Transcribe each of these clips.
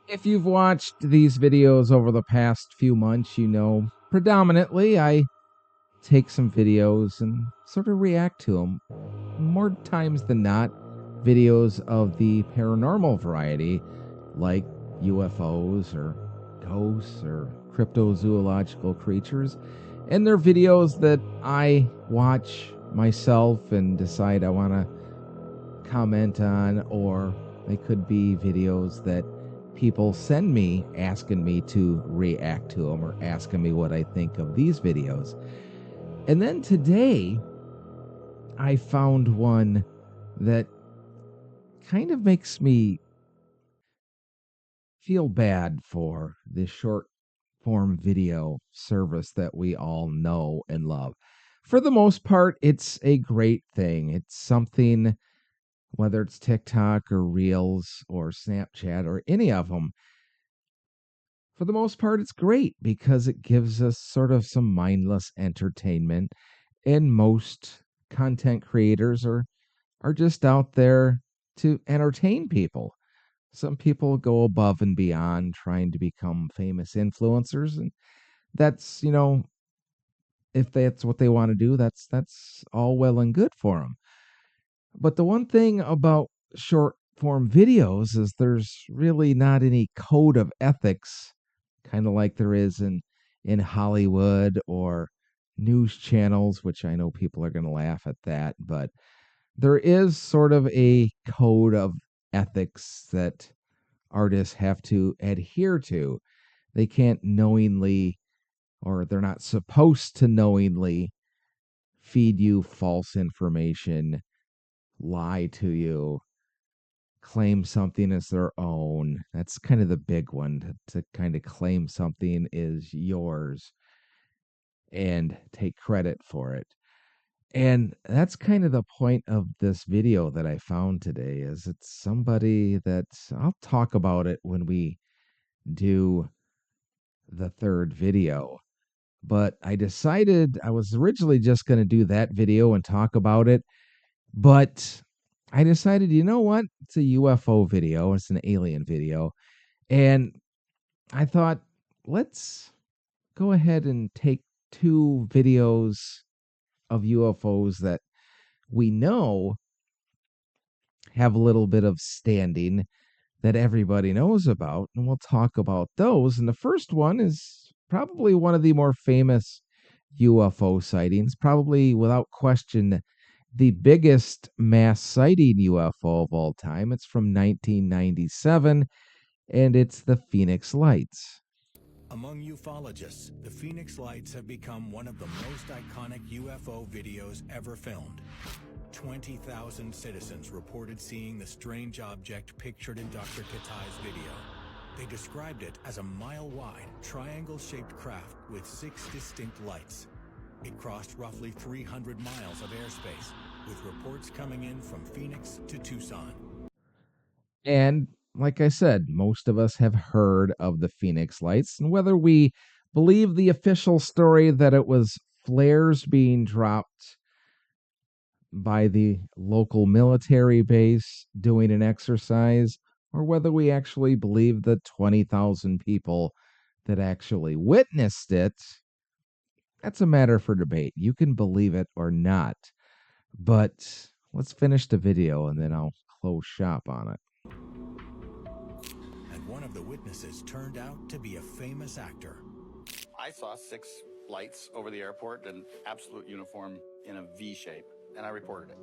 If you've watched these videos over the past few months, predominantly I take some videos and sort of react to them. More times than not, videos of the paranormal variety, like UFOs or ghosts or cryptozoological creatures. And they're videos that I watch myself and decide I want to comment on, or they could be videos that people send me asking me to react to them or asking me what I think of these videos. And then today, I found one that kind of makes me feel bad for this short form video service that we all know and love. For the most part, it's a great thing. It's something, whether it's TikTok or Reels or Snapchat or any of them, for the most part, it's great because it gives us sort of some mindless entertainment. And most content creators are just out there to entertain people. Some people go above and beyond trying to become famous influencers, and that's, if that's what they want to do, that's all well and good for them. But the one thing about short form videos is there's really not any code of ethics, kind of like there is in Hollywood or news channels, which I know people are going to laugh at that, but there is sort of a code of ethics that artists have to adhere to. They can't knowingly, or they're not supposed to knowingly feed you false information, lie to you, claim something as their own. That's kind of the big one, to kind of claim something is yours and take credit for it. And that's kind of the point of this video that I found today, is it's somebody that I'll talk about it when we do the third video. But I decided I was originally just going to do that video and talk about it, but I decided, you know what? It's a UFO video, it's an alien video. And I thought, let's go ahead and take two videos of UFOs that we know have a little bit of standing, that everybody knows about, and we'll talk about those. And the first one is probably one of the more famous UFO sightings, probably without question the biggest mass sighting UFO of all time. It's from 1997, and it's the Phoenix Lights. Among ufologists, the Phoenix Lights have become one of the most iconic UFO videos ever filmed. 20,000 citizens reported seeing the strange object pictured in Dr. Katai's video. They described it as a mile-wide, triangle-shaped craft with 6 distinct lights. It crossed roughly 300 miles of airspace, with reports coming in from Phoenix to Tucson. And like I said, most of us have heard of the Phoenix Lights, and whether we believe the official story that it was flares being dropped by the local military base doing an exercise, or whether we actually believe the 20,000 people that actually witnessed it, that's a matter for debate. You can believe it or not. But let's finish the video and then I'll close shop on it. And one of the witnesses turned out to be a famous actor. I saw 6 lights over the airport in absolute uniform in a V shape, and I reported it.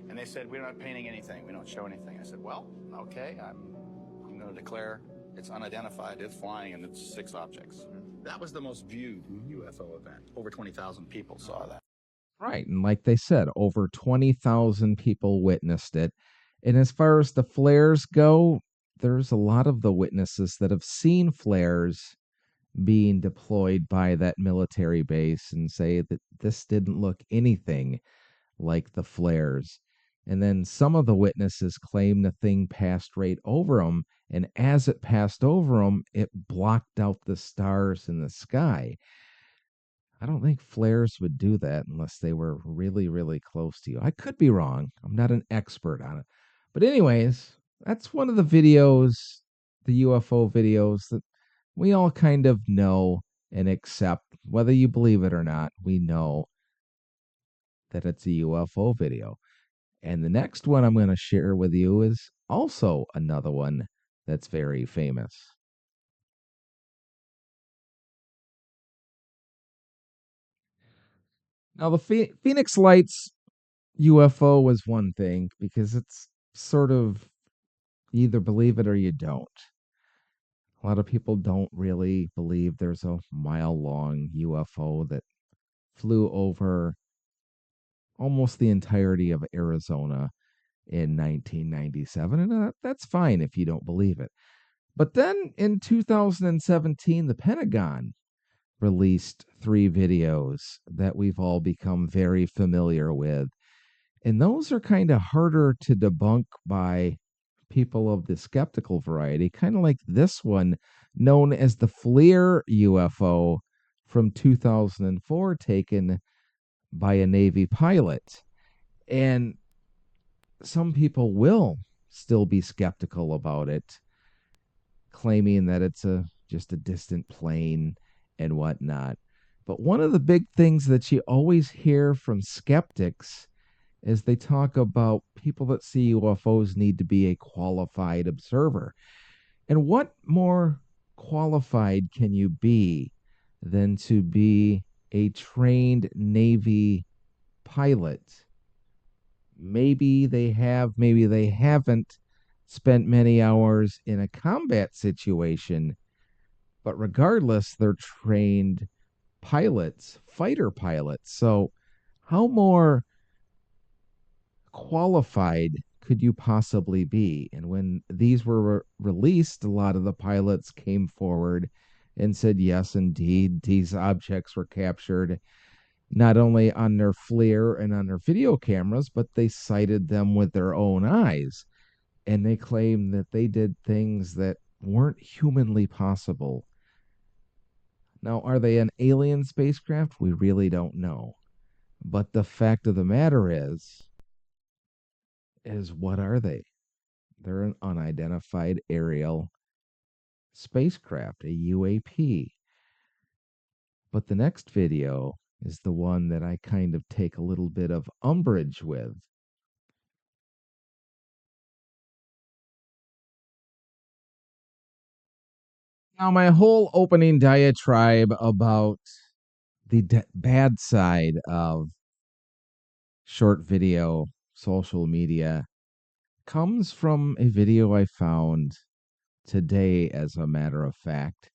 And they said, we're not painting anything. We don't show anything. I said, well, okay, I'm going to declare it's unidentified, it's flying, and it's 6 objects. That was the most viewed UFO event. Over 20,000 people saw that. Right. And like they said, over 20,000 people witnessed it. And as far as the flares go, there's a lot of the witnesses that have seen flares being deployed by that military base and say that this didn't look anything like the flares. And then some of the witnesses claim the thing passed right over them. And as it passed over them, it blocked out the stars in the sky. I don't think flares would do that unless they were really, really close to you. I could be wrong. I'm not an expert on it. But, anyways, that's one of the videos the UFO videos that we all kind of know and accept, whether you believe it or not, we know that it's a UFO video. And the next one I'm going to share with you is also another one that's very famous. Now, the Phoenix Lights UFO was one thing because it's sort of you either believe it or you don't. A lot of people don't really believe there's a mile-long UFO that flew over almost the entirety of Arizona in 1997, and that's fine if you don't believe it. But then in 2017, the Pentagon released 3 videos that we've all become very familiar with. And those are kind of harder to debunk by people of the skeptical variety, kind of like this one, known as the FLIR UFO from 2004, taken by a Navy pilot. And some people will still be skeptical about it, claiming that it's just a distant plane and whatnot. But one of the big things that you always hear from skeptics is they talk about people that see UFOs need to be a qualified observer. And what more qualified can you be than to be a trained Navy pilot? Maybe they have, maybe they haven't spent many hours in a combat situation, but regardless, they're trained pilots, fighter pilots. So, how more qualified could you possibly be? And when these were released, a lot of the pilots came forward and said, yes, indeed, these objects were captured not only on their FLIR and on their video cameras, but they sighted them with their own eyes. And they claim that they did things that weren't humanly possible. Now, are they an alien spacecraft? We really don't know. But the fact of the matter is what are they? They're an unidentified aerial spacecraft, a UAP. But the next video is the one that I kind of take a little bit of umbrage with. Now, my whole opening diatribe about the bad side of short video social media comes from a video I found today, as a matter of fact.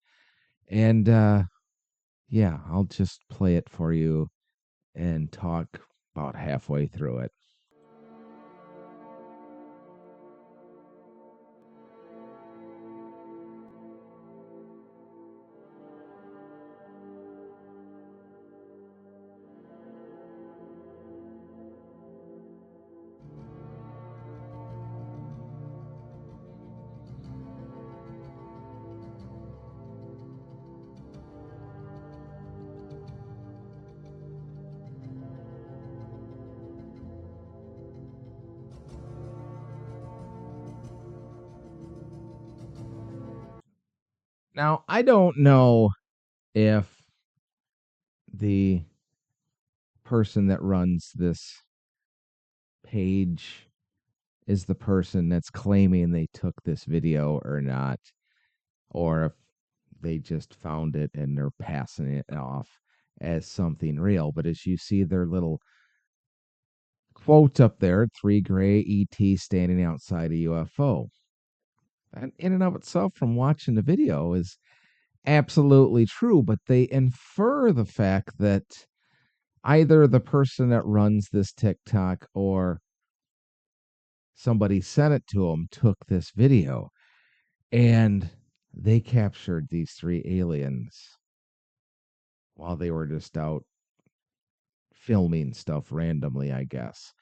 And yeah, I'll just play it for you and talk about halfway through it. Now, I don't know if the person that runs this page is the person that's claiming they took this video or not, or if they just found it and they're passing it off as something real. But as you see their little quote up there, 3 gray ET standing outside a UFO. That in and of itself, from watching the video, is absolutely true, but they infer the fact that either the person that runs this TikTok or somebody sent it to them took this video, and they captured these 3 aliens while they were just out filming stuff randomly, I guess.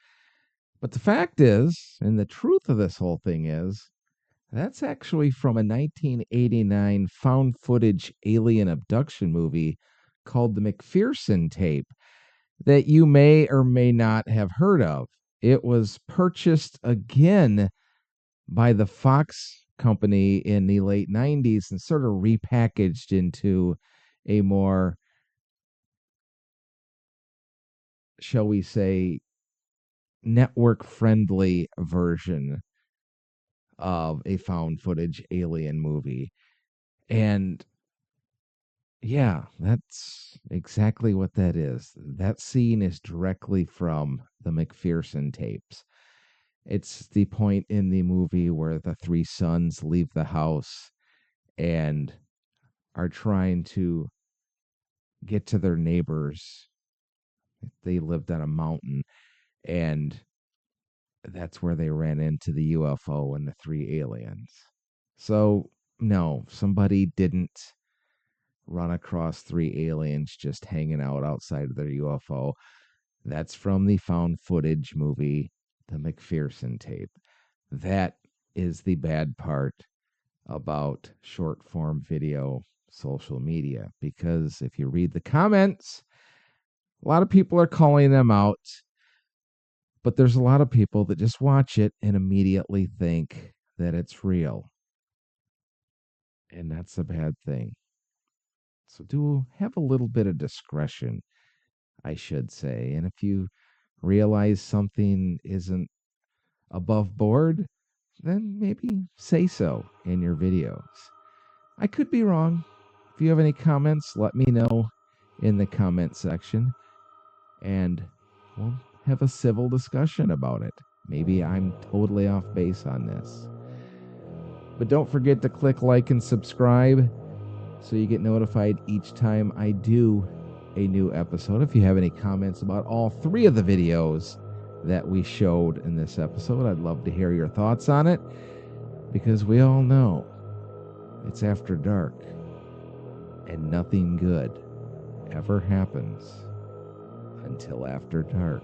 But the fact is, and the truth of this whole thing is, that's actually from a 1989 found footage alien abduction movie called The McPherson Tape that you may or may not have heard of. It was purchased again by the Fox company in the late 90s and sort of repackaged into a more, shall we say, network friendly version of a found footage alien movie. And yeah, that's exactly what that is. That scene is directly from the McPherson tapes. It's the point in the movie where the three sons leave the house and are trying to get to their neighbors. They lived on a mountain, and that's where they ran into the UFO and the three aliens. So, no, somebody didn't run across three aliens just hanging out outside of their UFO. That's from the found footage movie, the McPherson tape. That is the bad part about short form video social media, because if you read the comments, a lot of people are calling them out, but there's a lot of people that just watch it and immediately think that it's real. And that's a bad thing. So do have a little bit of discretion, I should say. And if you realize something isn't above board, then maybe say so in your videos. I could be wrong. If you have any comments, let me know in the comment section, and we'll have a civil discussion about it. Maybe I'm totally off base on this. But don't forget to click like and subscribe so you get notified each time I do a new episode. If you have any comments about all three of the videos that we showed in this episode, I'd love to hear your thoughts on it, because we all know it's after dark and nothing good ever happens until after dark.